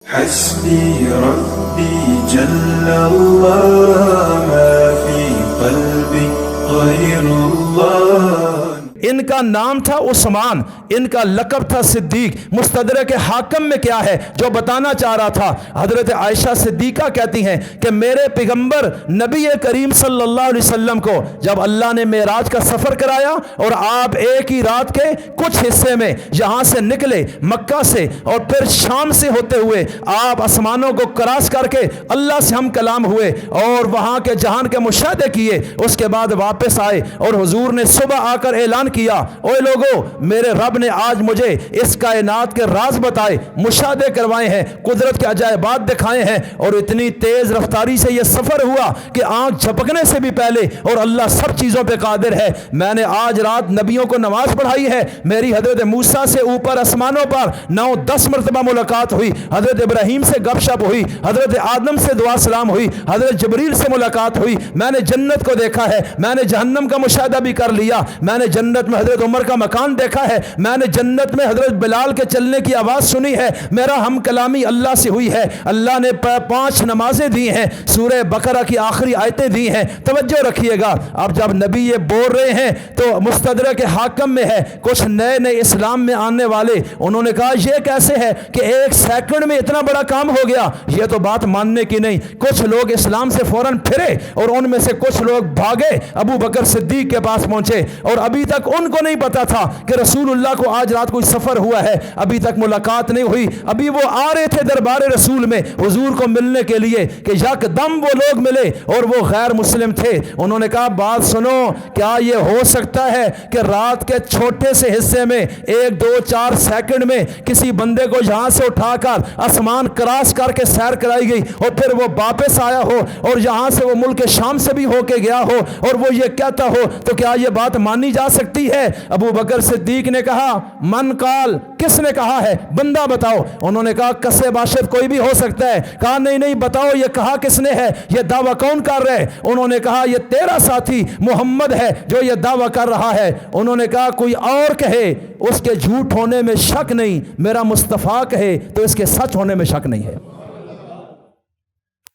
حسبي ربي جل الله ما في قلبي غير الله. इनका नाम था उस्मान, इनका लक़ब था सिद्दीक. मुस्तदरक हाकिम में क्या है जो बताना चाह रहा था, हज़रत आयशा सिद्दीक़ा कहती हैं कि मेरे पैगंबर नबी करीम सल्लल्लाहु अलैहि वसल्लम को जब अल्लाह ने मेराज का सफ़र कराया और आप एक ही रात के कुछ हिस्से में यहाँ से निकले मक्का से और फिर शाम से होते हुए आप आसमानों को क्रॉस करके अल्लाह से हम कलाम हुए और वहाँ के जहान के मुशाहदे किए. उसके बाद वापस आए और हुजूर ने सुबह आकर ऐलान किया, ओए लोगो, मेरे रब ने आज मुझे इस कायनात के राज बताए, मुशाहदे करवाए हैं, कुदरत के अजायबात दिखाए हैं. और इतनी तेज रफ्तारी से यह सफर हुआ कि आंख झपकने से भी पहले और अल्लाह सब चीजों पे कादिर है. मैंने आज रात नबियों को नमाज पढ़ाई है. मेरी हजरत मूसा से ऊपर आसमानों पर 9-10 मरतबा मुलाकात हुई, हजरत इब्राहीम से गपशप हुई, हजरत आदम से दुआ सलाम हुई, हजरत जबरील से मुलाकात हुई. मैंने जन्नत को देखा है, मैंने जहन्नम का मुशाहदा भी कर लिया. मैंने जन्नत में हजरत उमर का मकान देखा है, मैंने जन्नत में हजरत बिलाल के चलने की आवाज़ सुनी है. मेरा हम कलामी अल्लाह से हुई है. अल्लाह ने 5 नमाजें दी हैं, सूरह बकरा की आखिरी आयतें दी हैं. तवज्जो रखिएगा. अब जब नबी ये बोल रहे हैं तो मुस्तदरक हाकिम में है, कुछ नए नए इस्लाम में आने वाले, उन्होंने कहा ये कैसे है कि 1 सेकंड में इतना बड़ा काम हो गया. ये तो बात मानने की नहीं. कुछ लोग इस्लाम से फौरन फिरे और उनमें से कुछ लोग भागे अबू बकर सिद्दीक के पास पहुंचे और अभी तक उनको नहीं पता था कि रसूलुल्लाह को आज रात कोई सफर हुआ है. अभी तक मुलाकात नहीं हुई. अभी वो आ रहे थे दरबार रसूल में हुजूर को मिलने के लिए कि यकदम वो लोग मिले और वो गैर मुस्लिम थे. उन्होंने कहा बात सुनो, क्या ये हो सकता है कि रात के छोटे से हिस्से में 1-2-4 सेकंड में किसी बंदे को यहां से उठाकर आसमान क्रॉस करके सैर कराई गई और फिर वो वापस आया हो और यहां से वो मुल्क शाम से भी होके गया हो और वो ये कहता हो, तो क्या ये बात मानी जा सकती है? अबू बकर सिद्दीक ने कहा मन काल, किसने कहा है, बंदा बताओ. उन्होंने कहा कसे बाशिर कोई भी हो सकता है. कहा नहीं नहीं बताओ ये कहा किसने है, ये दावा कौन कर रहा है? उन्होंने कहा ये तेरा साथी मोहम्मद है जो ये दावा कर रहा है. उन्होंने कहा कोई और कहे उसके झूठ होने में शक नहीं, मेरा मुस्तफ़ा कहे तो इसके सच होने में शक नहीं है.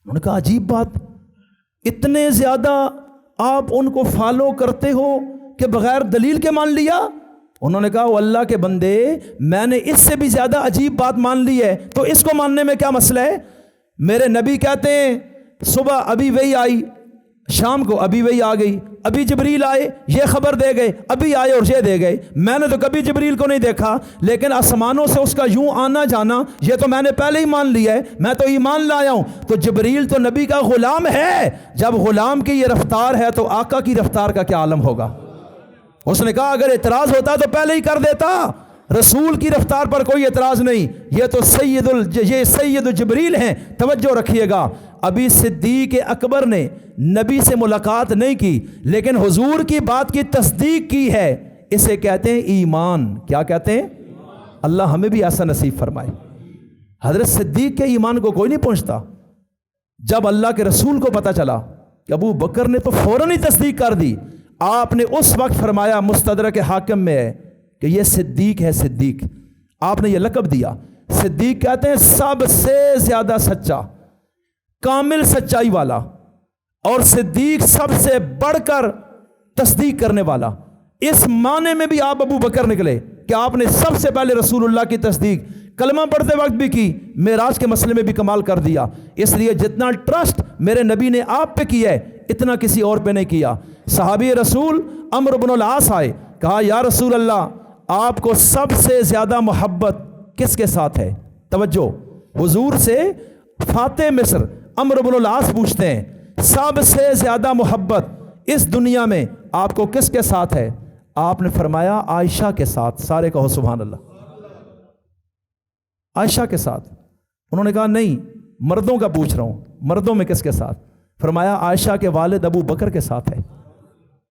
उन्होंने कहा अजीब बात, इतने ज्यादा आप उनको फॉलो करते हो कि बगैर दलील के मान लिया. उन्होंने कहा वो अल्लाह के बंदे, मैंने इससे भी ज्यादा अजीब बात मान ली है तो इसको मानने में क्या मसला है? मेरे नबी कहते हैं सुबह अभी वही आई, शाम को अभी वही आ गई, अभी जबरील आए ये खबर दे गए, अभी आए और ये दे गए. मैंने तो कभी जबरील को नहीं देखा, लेकिन आसमानों से उसका यूं आना जाना ये तो मैंने पहले ही मान लिया है, मैं तो ईमान लाया हूं. तो जबरील तो नबी का गुलाम है. जब गुलाम की ये रफ्तार है तो आका की रफ्तार का क्या आलम होगा? उसने कहा अगर एतराज होता तो पहले ही कर देता. रसूल की रफ्तार पर कोई एतराज नहीं. ये तो सैयद जबरील हैं. तवज्जो रखिएगा. अभी सिद्दीक अकबर ने नबी से मुलाकात नहीं की लेकिन हुजूर की बात की तस्दीक की है. इसे कहते हैं ईमान. क्या कहते हैं? अल्लाह हमें भी ऐसा नसीब फरमाए. हजरत सिद्दीक के ईमान को कोई नहीं पहुंचता. जब अल्लाह के रसूल को पता चला कि अबू बकर ने तो फौरन ही तस्दीक कर दी. आपने उस वक्त फरमाया, मुस्तदरक हाकिम में है कि ये सिद्दीक है. सिद्दीक आपने ये लक़ब दिया. सिद्दीक कहते हैं सबसे ज्यादा सच्चा, कामिल सच्चाई वाला, और सिद्दीक सबसे बढ़कर तस्दीक करने वाला. इस माने में भी आप अबू बकर निकले कि आपने सबसे पहले रसूलुल्लाह की तस्दीक कलमा पढ़ते वक्त भी की, मेराज के मसले में भी कमाल कर दिया. इसलिए जितना ट्रस्ट मेरे नबी ने आप पे किया है इतना किसी और पे नहीं किया. सहाबी रसूल अम्र इब्नुल आस आए, कहा या रसूल अल्लाह आपको सबसे ज्यादा मोहब्बत किसके साथ है? तवज्जो, हुजूर से फाते मिस्र अम्र इब्नुल आस पूछते हैं सबसे ज्यादा मोहब्बत इस दुनिया में आपको किसके साथ है? आपने फरमाया आयशा के साथ. सारे कहो सुभान अल्लाह. आयशा के साथ. उन्होंने कहा नहीं, मर्दों का पूछ रहा हूं, मर्दों में किसके साथ? फरमाया आयशा के वालिद अबू बकर के साथ है.